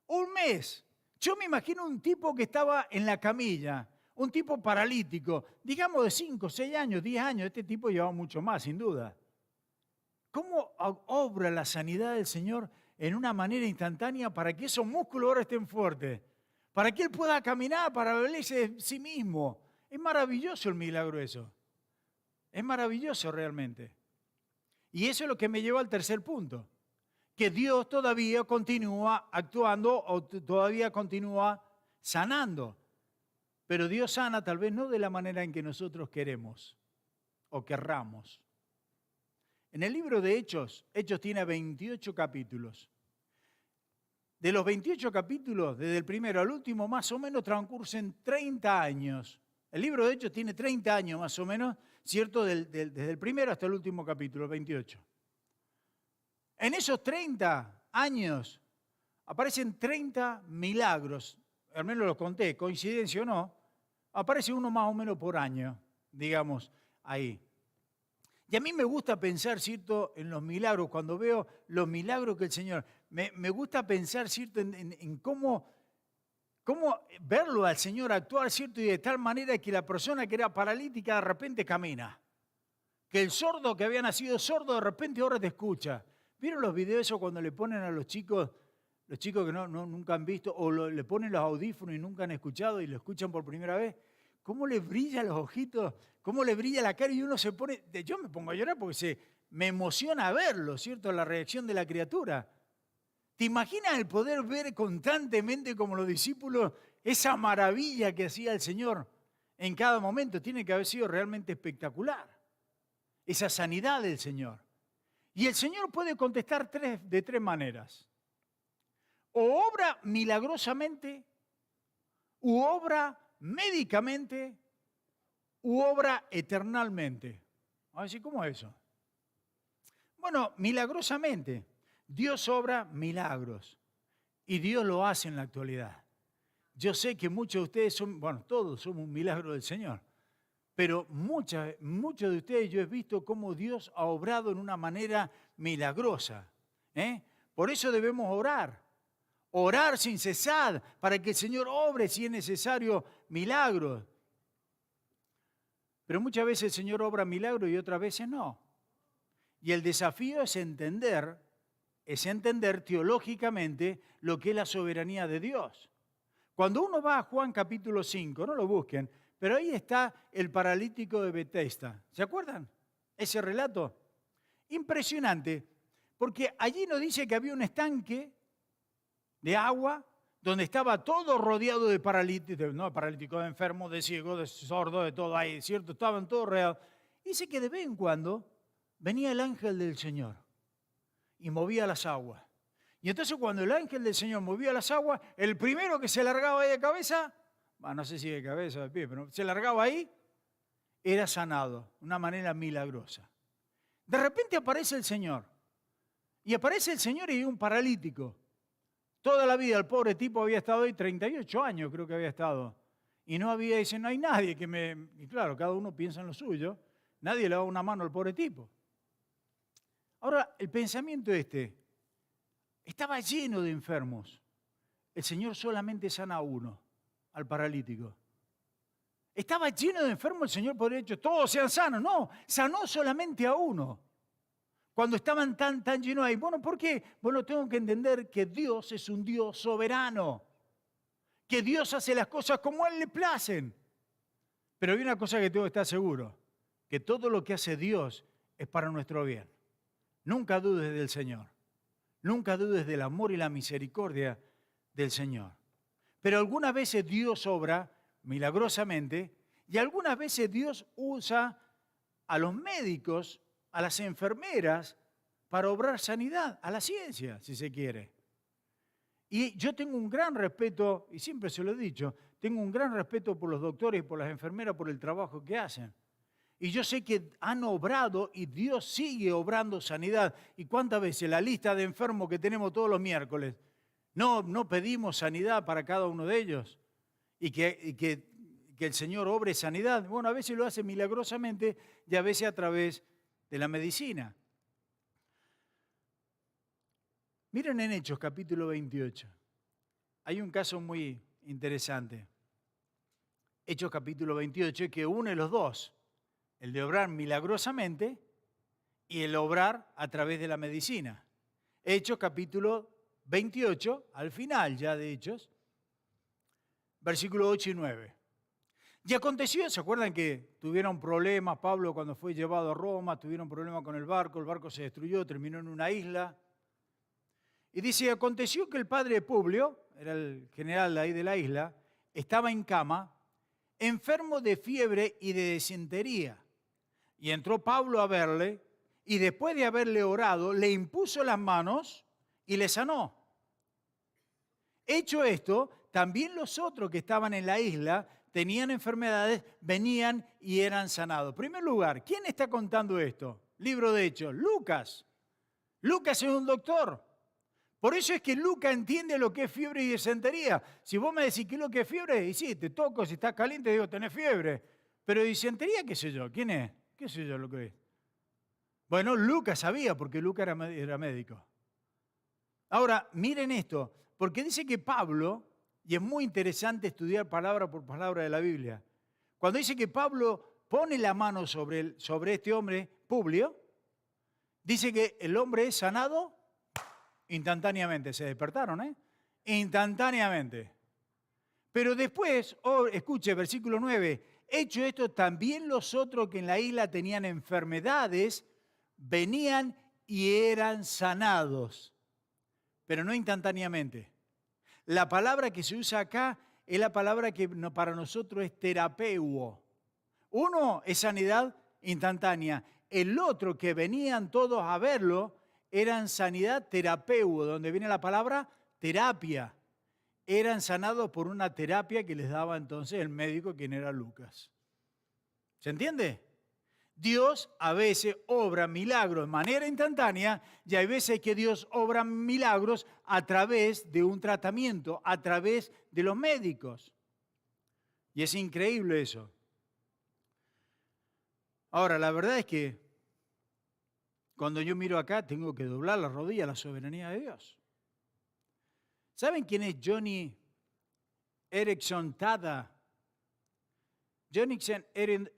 Un mes. Yo me imagino un tipo que estaba en la camilla, un tipo paralítico, digamos de 5, 6 años, 10 años. Este tipo llevaba mucho más, sin duda. ¿Cómo obra la sanidad del Señor en una manera instantánea para que esos músculos ahora estén fuertes? Para que Él pueda caminar, para valerse de sí mismo. Es maravilloso el milagro eso. Es maravilloso realmente. Y eso es lo que me lleva al tercer punto. Que Dios todavía continúa actuando o todavía continúa sanando. Pero Dios sana tal vez no de la manera en que nosotros queremos o querramos. En el libro de Hechos, Hechos tiene 28 capítulos. De los 28 capítulos, desde el primero al último, más o menos transcurren 30 años. El libro de Hechos tiene 30 años más o menos, ¿cierto? Desde el primero hasta el último capítulo, 28. En esos 30 años aparecen 30 milagros, al menos los conté, coincidencia o no, aparece uno más o menos por año, digamos, ahí. Y a mí me gusta pensar, ¿cierto?, en los milagros, cuando veo los milagros que el Señor, me gusta pensar, ¿cierto?, en cómo verlo al Señor actuar, ¿cierto?, y de tal manera que la persona que era paralítica de repente camina. Que el sordo que había nacido sordo de repente ahora te escucha. ¿Vieron los videos esos cuando le ponen a los chicos que nunca han visto, o le ponen los audífonos y nunca han escuchado y lo escuchan por primera vez? ¿Cómo le brillan los ojitos? ¿Cómo le brilla la cara? Y uno se pone... Yo me pongo a llorar porque me emociona verlo, ¿cierto? La reacción de la criatura. ¿Te imaginas el poder ver constantemente como los discípulos esa maravilla que hacía el Señor en cada momento? Tiene que haber sido realmente espectacular. Esa sanidad del Señor. Y el Señor puede contestar de tres maneras. O obra milagrosamente, u obra médicamente, u obra eternalmente. A ver, ¿cómo es eso? Bueno, milagrosamente. Dios obra milagros y Dios lo hace en la actualidad. Yo sé que muchos de ustedes todos somos un milagro del Señor, pero muchos de ustedes yo he visto cómo Dios ha obrado en una manera milagrosa. Por eso debemos orar sin cesar para que el Señor obre si es necesario milagros. Pero muchas veces el Señor obra milagros y otras veces no. Y el desafío es entender teológicamente lo que es la soberanía de Dios. Cuando uno va a Juan capítulo 5, no lo busquen, pero ahí está el paralítico de Betesda. ¿Se acuerdan? Ese relato. Impresionante, porque allí nos dice que había un estanque de agua donde estaba todo rodeado de paralíticos, no paralíticos, de enfermos, de ciegos, de sordos, de todo ahí, ¿cierto? Estaban todos rodeados. Dice que de vez en cuando venía el ángel del Señor y movía las aguas. Y entonces cuando el ángel del Señor movía las aguas, el primero que se largaba ahí de cabeza, no sé si de cabeza o de pie, pero se largaba ahí, era sanado de una manera milagrosa. De repente aparece el Señor. Y aparece el Señor y hay un paralítico. Toda la vida el pobre tipo había estado ahí, 38 años creo que había estado. Y no hay nadie que me... Y claro, cada uno piensa en lo suyo. Nadie le da una mano al pobre tipo. Ahora, el pensamiento estaba lleno de enfermos. El Señor solamente sana a uno, al paralítico. Estaba lleno de enfermos, el Señor podría haber dicho, todos sean sanos. No, sanó solamente a uno. Cuando estaban tan llenos ahí. Bueno, ¿por qué? Bueno, tengo que entender que Dios es un Dios soberano, que Dios hace las cosas como a Él le placen. Pero hay una cosa que tengo que estar seguro, que todo lo que hace Dios es para nuestro bien. Nunca dudes del Señor. Nunca dudes del amor y la misericordia del Señor. Pero algunas veces Dios obra milagrosamente y algunas veces Dios usa a los médicos, a las enfermeras, para obrar sanidad, a la ciencia, si se quiere. Y yo tengo un gran respeto, y siempre se lo he dicho, tengo un gran respeto por los doctores y por las enfermeras por el trabajo que hacen. Y yo sé que han obrado y Dios sigue obrando sanidad. ¿Y cuántas veces la lista de enfermos que tenemos todos los miércoles, no pedimos sanidad para cada uno de ellos? Y que el Señor obre sanidad. Bueno, a veces lo hace milagrosamente y a veces a través de la medicina. Miren en Hechos capítulo 28. Hay un caso muy interesante. Hechos capítulo 28 que une los dos. El de obrar milagrosamente y el obrar a través de la medicina. Hechos capítulo 28, al final ya de Hechos, versículos 8 y 9. Y aconteció, ¿se acuerdan que tuvieron problemas? Pablo cuando fue llevado a Roma, tuvieron problemas con el barco se destruyó, terminó en una isla. Y dice, aconteció que el padre Publio, era el general de ahí de la isla, estaba en cama, enfermo de fiebre y de disentería. Y entró Pablo a verle, y después de haberle orado, le impuso las manos y le sanó. Hecho esto, también los otros que estaban en la isla tenían enfermedades, venían y eran sanados. En primer lugar, ¿quién está contando esto? Libro de Hechos, Lucas. Lucas es un doctor. Por eso es que Lucas entiende lo que es fiebre y disentería. Si vos me decís qué es lo que es fiebre, y sí, te toco, si estás caliente, digo, tenés fiebre. Pero disentería, qué sé yo, ¿quién es? ¿Qué sé yo lo que es? Bueno, Lucas sabía, porque Lucas era médico. Ahora, miren esto, porque dice que Pablo, y es muy interesante estudiar palabra por palabra de la Biblia, cuando dice que Pablo pone la mano sobre este hombre, Publio, dice que el hombre es sanado instantáneamente. Se despertaron, ¿eh? Instantáneamente. Pero después, escuche, versículo 9, hecho esto, también los otros que en la isla tenían enfermedades, venían y eran sanados, pero no instantáneamente. La palabra que se usa acá es la palabra que para nosotros es terapeuo. Uno es sanidad instantánea. El otro que venían todos a verlo eran sanidad terapeuo, donde viene la palabra terapia. Eran sanados por una terapia que les daba entonces el médico, quien era Lucas. ¿Se entiende? Dios a veces obra milagros de manera instantánea y hay veces que Dios obra milagros a través de un tratamiento, a través de los médicos. Y es increíble eso. Ahora, la verdad es que cuando yo miro acá tengo que doblar la rodilla a la soberanía de Dios. ¿Saben quién es Joni Eareckson Tada? Joni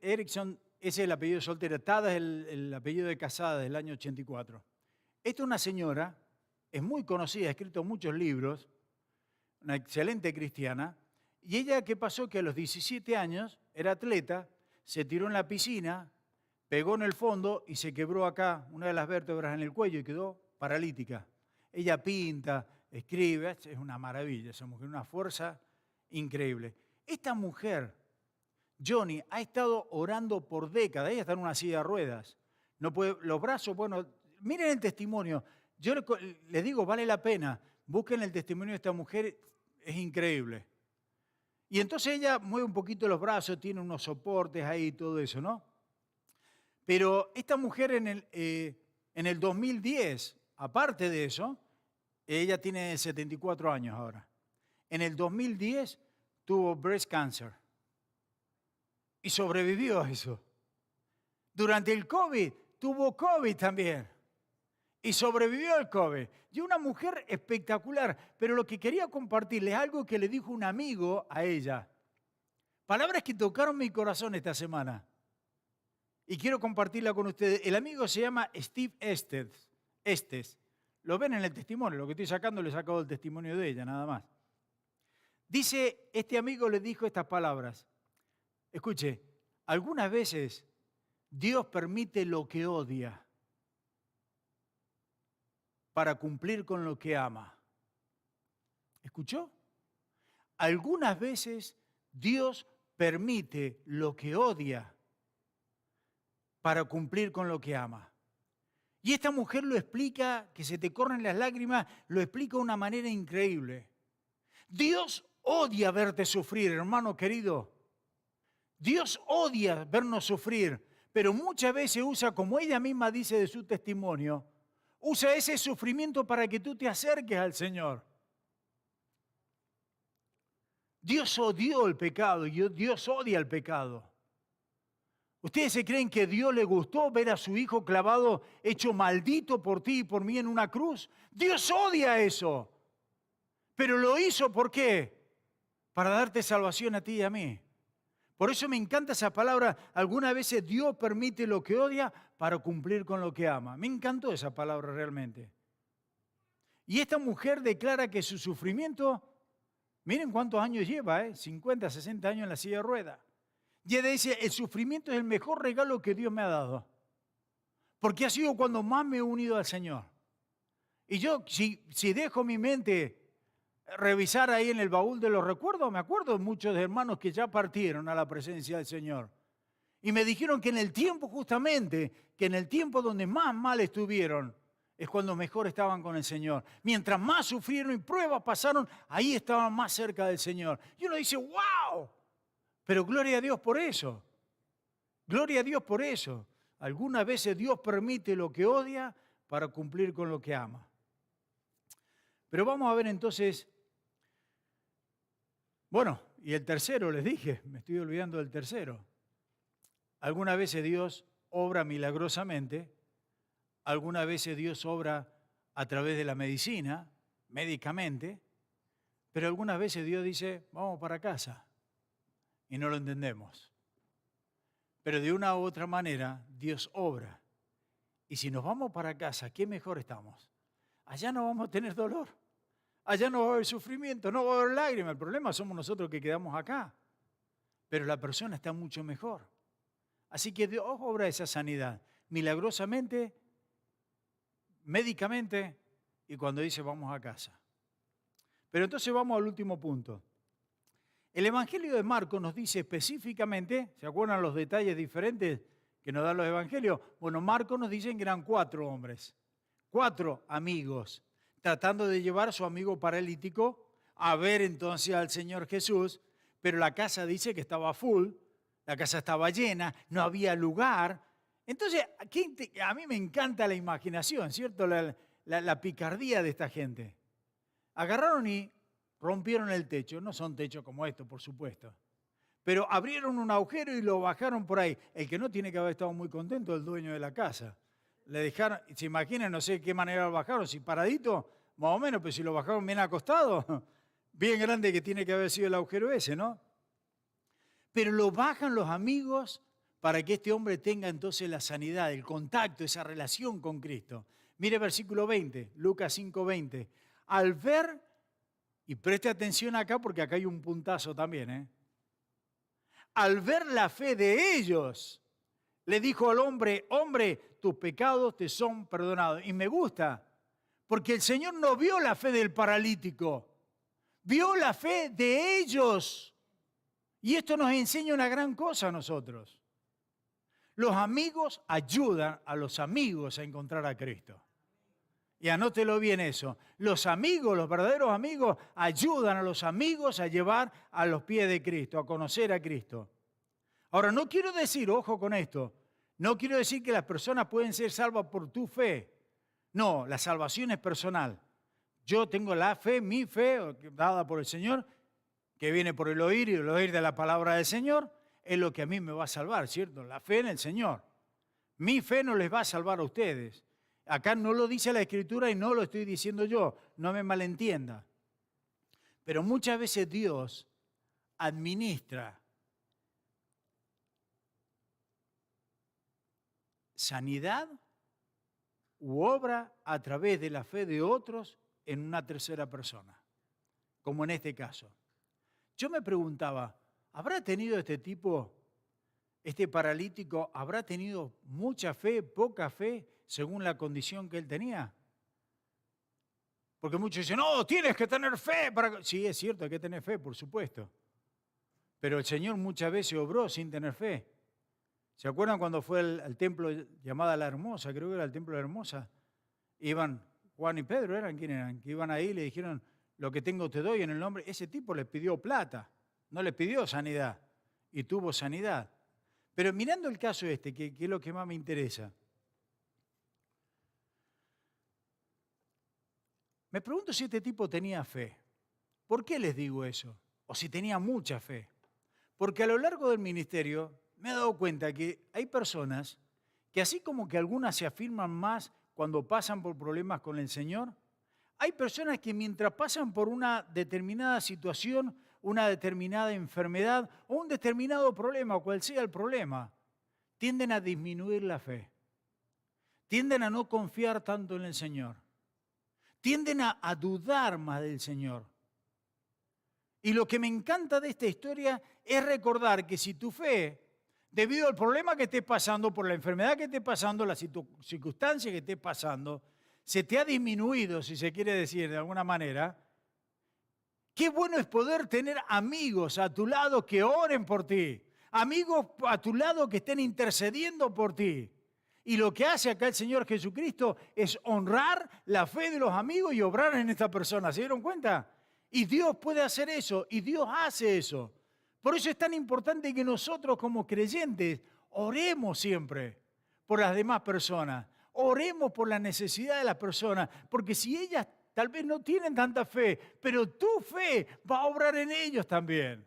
Eareckson es el apellido soltera. Tada es el apellido de casada del año 84. Esta es una señora, es muy conocida, ha escrito muchos libros, una excelente cristiana. Y ella, ¿qué pasó? Que a los 17 años era atleta, se tiró en la piscina, pegó en el fondo y se quebró acá una de las vértebras en el cuello y quedó paralítica. Ella pinta, escribe, es una maravilla esa mujer, una fuerza increíble. Esta mujer, Joni, ha estado orando por décadas, ella está en una silla de ruedas, no puede, los brazos, bueno, miren el testimonio, yo les digo, vale la pena, busquen el testimonio de esta mujer, es increíble. Y entonces ella mueve un poquito los brazos, tiene unos soportes ahí y todo eso, ¿no? Pero esta mujer en el 2010, aparte de eso, ella tiene 74 años ahora. En el 2010 tuvo breast cancer y sobrevivió a eso. Durante el COVID tuvo COVID también y sobrevivió al COVID. Y una mujer espectacular, pero lo que quería compartirles es algo que le dijo un amigo a ella. Palabras que tocaron mi corazón esta semana. y quiero compartirla con ustedes. El amigo se llama Steve Estes. Lo ven en el testimonio, lo que estoy sacando le he sacado el testimonio de ella, nada más. Dice, este amigo le dijo estas palabras. Escuche, algunas veces Dios permite lo que odia para cumplir con lo que ama. ¿Escuchó? Algunas veces Dios permite lo que odia para cumplir con lo que ama. Y esta mujer lo explica, que se te corren las lágrimas, lo explica de una manera increíble. Dios odia verte sufrir, hermano querido. Dios odia vernos sufrir, pero muchas veces usa, como ella misma dice de su testimonio, usa ese sufrimiento para que tú te acerques al Señor. Dios odió el pecado y Dios odia el pecado. ¿Ustedes se creen que a Dios le gustó ver a su hijo clavado, hecho maldito por ti y por mí en una cruz? Dios odia eso. Pero lo hizo, ¿por qué? Para darte salvación a ti y a mí. Por eso me encanta esa palabra. Algunas veces Dios permite lo que odia para cumplir con lo que ama. Me encantó esa palabra realmente. Y esta mujer declara que su sufrimiento, miren cuántos años lleva, 50, 60 años en la silla de ruedas. Y ella dice, el sufrimiento es el mejor regalo que Dios me ha dado. Porque ha sido cuando más me he unido al Señor. Y yo, si dejo mi mente revisar ahí en el baúl de los recuerdos, me acuerdo de muchos hermanos que ya partieron a la presencia del Señor. Y me dijeron que en el tiempo justamente, que en el tiempo donde más mal estuvieron, es cuando mejor estaban con el Señor. Mientras más sufrieron y pruebas pasaron, ahí estaban más cerca del Señor. Y uno dice, ¡wow! Pero gloria a Dios por eso. Gloria a Dios por eso. Algunas veces Dios permite lo que odia para cumplir con lo que ama. Pero vamos a ver entonces, bueno, y el tercero, les dije, me estoy olvidando del tercero. Algunas veces Dios obra milagrosamente, algunas veces Dios obra a través de la medicina, médicamente, pero algunas veces Dios dice, vamos para casa, y no lo entendemos. Pero de una u otra manera, Dios obra. Y si nos vamos para casa, ¿qué mejor estamos? Allá no vamos a tener dolor. Allá no va a haber sufrimiento, no va a haber lágrimas. El problema somos nosotros que quedamos acá. Pero la persona está mucho mejor. Así que Dios obra esa sanidad. Milagrosamente, médicamente, y cuando dice vamos a casa. Pero entonces vamos al último punto. El Evangelio de Marcos nos dice específicamente, ¿se acuerdan los detalles diferentes que nos dan los evangelios? Bueno, Marcos nos dice que eran 4 hombres, 4 amigos, tratando de llevar a su amigo paralítico a ver entonces al Señor Jesús, pero la casa dice que estaba full, la casa estaba llena, no había lugar. Entonces, a mí me encanta la imaginación, ¿cierto? La picardía de esta gente. Agarraron y rompieron el techo, no son techos como estos, por supuesto, pero abrieron un agujero y lo bajaron por ahí. El que no tiene que haber estado muy contento es el dueño de la casa. Le dejaron, se imaginan, no sé de qué manera lo bajaron, si paradito, más o menos, pero si lo bajaron bien acostado, bien grande que tiene que haber sido el agujero ese, ¿no? Pero lo bajan los amigos para que este hombre tenga entonces la sanidad, el contacto, esa relación con Cristo. Mire versículo 20, Lucas 5:20. Al ver, y preste atención acá porque acá hay un puntazo también, al ver la fe de ellos, le dijo al hombre, hombre, tus pecados te son perdonados. Y me gusta, porque el Señor no vio la fe del paralítico, vio la fe de ellos. Y esto nos enseña una gran cosa a nosotros. Los amigos ayudan a los amigos a encontrar a Cristo. Y anótelo bien eso. Los amigos, los verdaderos amigos, ayudan a los amigos a llevar a los pies de Cristo, a conocer a Cristo. Ahora, no quiero decir, ojo con esto, no quiero decir que las personas pueden ser salvas por tu fe. No, la salvación es personal. Yo tengo la fe, mi fe, dada por el Señor, que viene por el oír y el oír de la palabra del Señor, es lo que a mí me va a salvar, ¿cierto? La fe en el Señor. Mi fe no les va a salvar a ustedes. Acá no lo dice la Escritura y no lo estoy diciendo yo, no me malentienda. Pero muchas veces Dios administra sanidad u obra a través de la fe de otros en una tercera persona, como en este caso. Yo me preguntaba, ¿habrá tenido este tipo, este paralítico, habrá tenido mucha fe, poca fe, según la condición que él tenía? Porque muchos dicen, no, tienes que tener fe para... Sí, es cierto, hay que tener fe, por supuesto. Pero el Señor muchas veces obró sin tener fe. ¿Se acuerdan cuando fue al templo llamada La Hermosa? Creo que era el templo de la Hermosa. Iban, Juan y Pedro eran quienes eran, que iban ahí y le dijeron, lo que tengo te doy en el nombre. Ese tipo les pidió plata, no les pidió sanidad, y tuvo sanidad. Pero mirando el caso este, que es lo que más me interesa, me pregunto si este tipo tenía fe. ¿Por qué les digo eso? O si tenía mucha fe. Porque a lo largo del ministerio me he dado cuenta que hay personas que así como que algunas se afirman más cuando pasan por problemas con el Señor, hay personas que mientras pasan por una determinada situación, una determinada enfermedad o un determinado problema, cual sea el problema, tienden a disminuir la fe, tienden a no confiar tanto en el Señor, tienden a dudar más del Señor. Y lo que me encanta de esta historia es recordar que si tu fe, debido al problema que estés pasando, por la enfermedad que estés pasando, la circunstancia que estés pasando, se te ha disminuido, si se quiere decir de alguna manera, qué bueno es poder tener amigos a tu lado que oren por ti, amigos a tu lado que estén intercediendo por ti. Y lo que hace acá el Señor Jesucristo es honrar la fe de los amigos y obrar en esta persona. ¿Se dieron cuenta? Y Dios puede hacer eso, y Dios hace eso. Por eso es tan importante que nosotros como creyentes oremos siempre por las demás personas. Oremos por la necesidad de las personas, porque si ellas tal vez no tienen tanta fe, pero tu fe va a obrar en ellos también.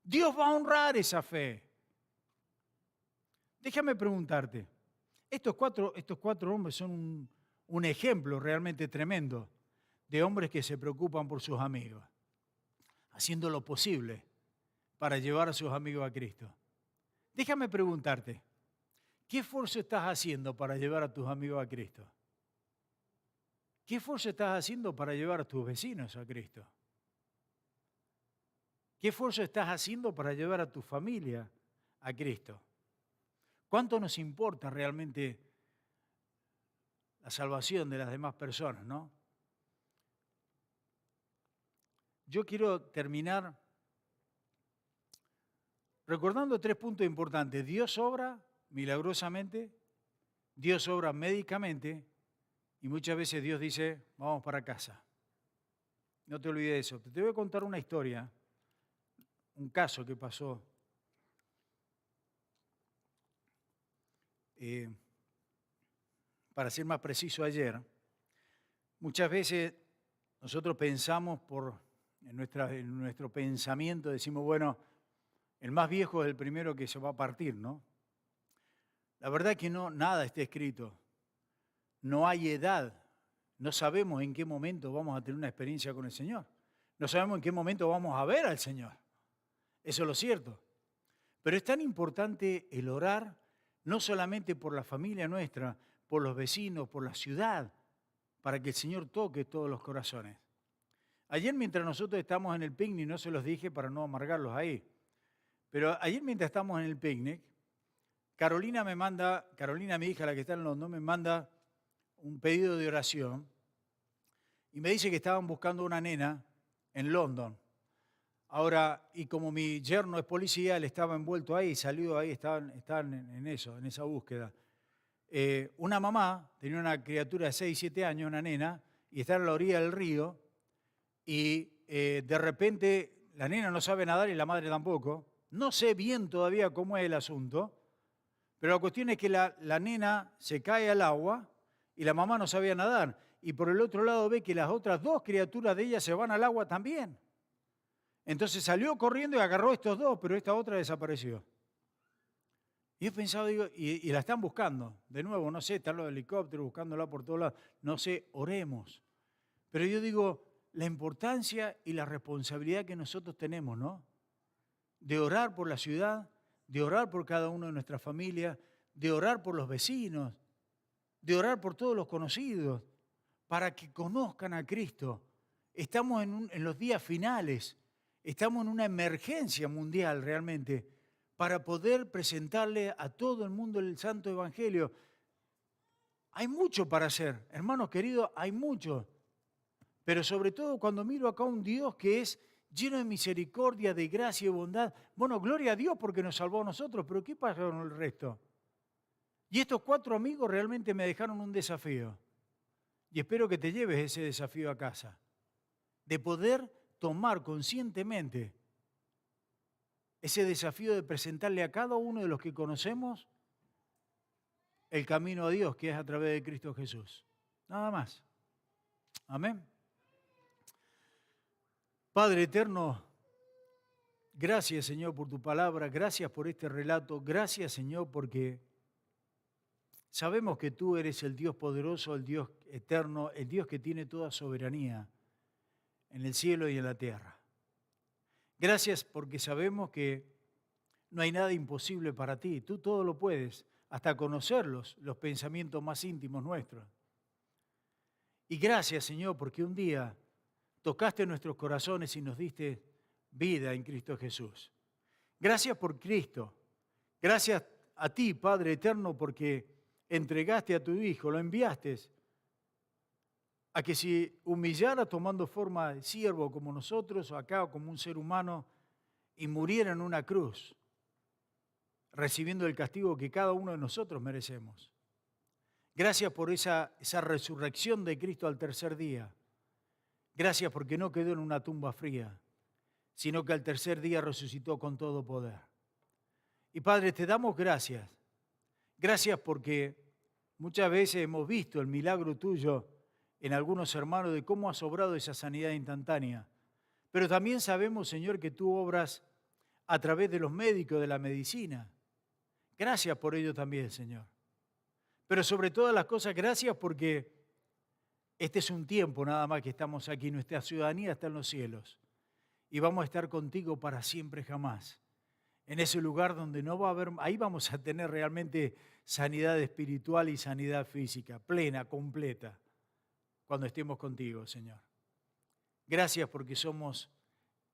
Dios va a honrar esa fe. Déjame preguntarte, estos cuatro hombres son un ejemplo realmente tremendo de hombres que se preocupan por sus amigos, haciendo lo posible para llevar a sus amigos a Cristo. Déjame preguntarte, ¿qué esfuerzo estás haciendo para llevar a tus amigos a Cristo? ¿Qué esfuerzo estás haciendo para llevar a tus vecinos a Cristo? ¿Qué esfuerzo estás haciendo para llevar a tu familia a Cristo? ¿Cuánto nos importa realmente la salvación de las demás personas, no? Yo quiero terminar recordando 3 puntos importantes. Dios obra milagrosamente, Dios obra médicamente y muchas veces Dios dice, vamos para casa. No te olvides de eso. Te voy a contar una historia, un caso que pasó. Para ser más preciso, ayer. Muchas veces nosotros pensamos en nuestro pensamiento, decimos, bueno, el más viejo es el primero que se va a partir, ¿no? La verdad es que no, nada está escrito. No hay edad. No sabemos en qué momento vamos a tener una experiencia con el Señor. No sabemos en qué momento vamos a ver al Señor. Eso es lo cierto. Pero es tan importante el orar, no solamente por la familia nuestra, por los vecinos, por la ciudad, para que el Señor toque todos los corazones. Ayer mientras nosotros estamos en el picnic, no se los dije para no amargarlos ahí, pero ayer mientras estamos en el picnic, Carolina, mi hija, la que está en London, me manda un pedido de oración y me dice que estaban buscando una nena en London. Ahora, y como mi yerno es policía, él estaba envuelto ahí, salió ahí, estaban en eso, en esa búsqueda. Una mamá tenía una criatura de 6, 7 años, una nena, y está en la orilla del río, y de repente la nena no sabe nadar y la madre tampoco. No sé bien todavía cómo es el asunto, pero la cuestión es que la nena se cae al agua y la mamá no sabía nadar. Y por el otro lado ve que las otras 2 criaturas de ella se van al agua también. Entonces salió corriendo y agarró a estos 2, pero esta otra desapareció. Y he pensado, digo, y la están buscando. De nuevo, no sé, están los helicópteros buscándola por todos lados. No sé, oremos. Pero yo digo, la importancia y la responsabilidad que nosotros tenemos, ¿no? De orar por la ciudad, de orar por cada uno de nuestras familias, de orar por los vecinos, de orar por todos los conocidos, para que conozcan a Cristo. Estamos en los días finales, estamos en una emergencia mundial realmente, para poder presentarle a todo el mundo el Santo Evangelio. Hay mucho para hacer, hermanos queridos, hay mucho. Pero sobre todo cuando miro acá a un Dios que es lleno de misericordia, de gracia y bondad. Bueno, gloria a Dios porque nos salvó a nosotros, pero ¿qué pasa con el resto? Y estos 4 amigos realmente me dejaron un desafío. Y espero que te lleves ese desafío a casa. De poder tomar conscientemente ese desafío de presentarle a cada uno de los que conocemos el camino a Dios, que es a través de Cristo Jesús. Nada más. Amén. Padre eterno, gracias Señor por tu palabra, gracias por este relato, gracias Señor porque sabemos que tú eres el Dios poderoso, el Dios eterno, el Dios que tiene toda soberanía en el cielo y en la tierra. Gracias porque sabemos que no hay nada imposible para ti, tú todo lo puedes, hasta conocerlos, los pensamientos más íntimos nuestros. Y gracias Señor porque un día tocaste nuestros corazones y nos diste vida en Cristo Jesús. Gracias por Cristo. Gracias a ti, Padre eterno, porque entregaste a tu Hijo, lo enviaste a que se humillara tomando forma de siervo como nosotros, o acá como un ser humano, y muriera en una cruz, recibiendo el castigo que cada uno de nosotros merecemos. Gracias por esa resurrección de Cristo al tercer día. Gracias porque no quedó en una tumba fría, sino que al tercer día resucitó con todo poder. Y Padre, te damos gracias. Gracias porque muchas veces hemos visto el milagro tuyo en algunos hermanos de cómo has obrado esa sanidad instantánea. Pero también sabemos, Señor, que tú obras a través de los médicos de la medicina. Gracias por ello también, Señor. Pero sobre todas las cosas, gracias porque este es un tiempo nada más que estamos aquí, nuestra ciudadanía está en los cielos y vamos a estar contigo para siempre jamás. En ese lugar donde no va a haber, ahí vamos a tener realmente sanidad espiritual y sanidad física, plena, completa, cuando estemos contigo, Señor. Gracias porque somos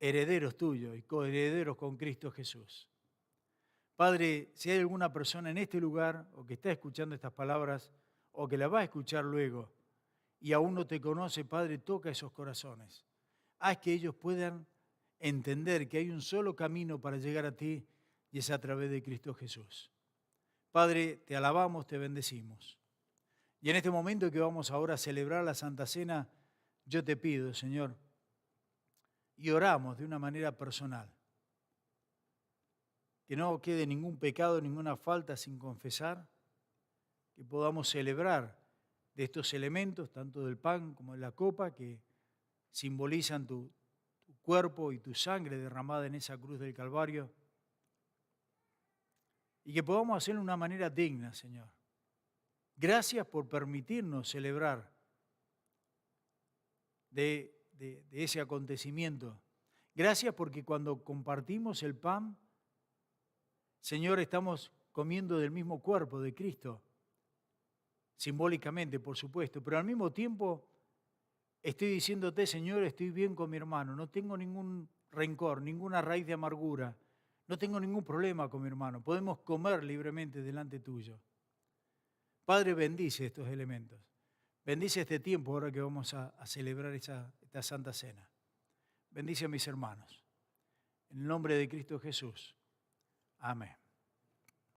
herederos tuyos y coherederos con Cristo Jesús. Padre, si hay alguna persona en este lugar o que está escuchando estas palabras o que la va a escuchar luego, y aún no te conoce, Padre, toca esos corazones. Haz que ellos puedan entender que hay un solo camino para llegar a ti y es a través de Cristo Jesús. Padre, te alabamos, te bendecimos. Y en este momento que vamos ahora a celebrar la Santa Cena, yo te pido, Señor, y oramos de una manera personal, que no quede ningún pecado, ninguna falta sin confesar, que podamos celebrar de estos elementos, tanto del pan como de la copa, que simbolizan tu cuerpo y tu sangre derramada en esa cruz del Calvario, y que podamos hacerlo de una manera digna, Señor. Gracias por permitirnos celebrar de ese acontecimiento. Gracias porque cuando compartimos el pan, Señor, estamos comiendo del mismo cuerpo de Cristo, simbólicamente, por supuesto, pero al mismo tiempo estoy diciéndote, Señor, estoy bien con mi hermano, no tengo ningún rencor, ninguna raíz de amargura, no tengo ningún problema con mi hermano, podemos comer libremente delante tuyo. Padre, bendice estos elementos, bendice este tiempo ahora que vamos a celebrar esta Santa Cena. Bendice a mis hermanos, en el nombre de Cristo Jesús. Amén.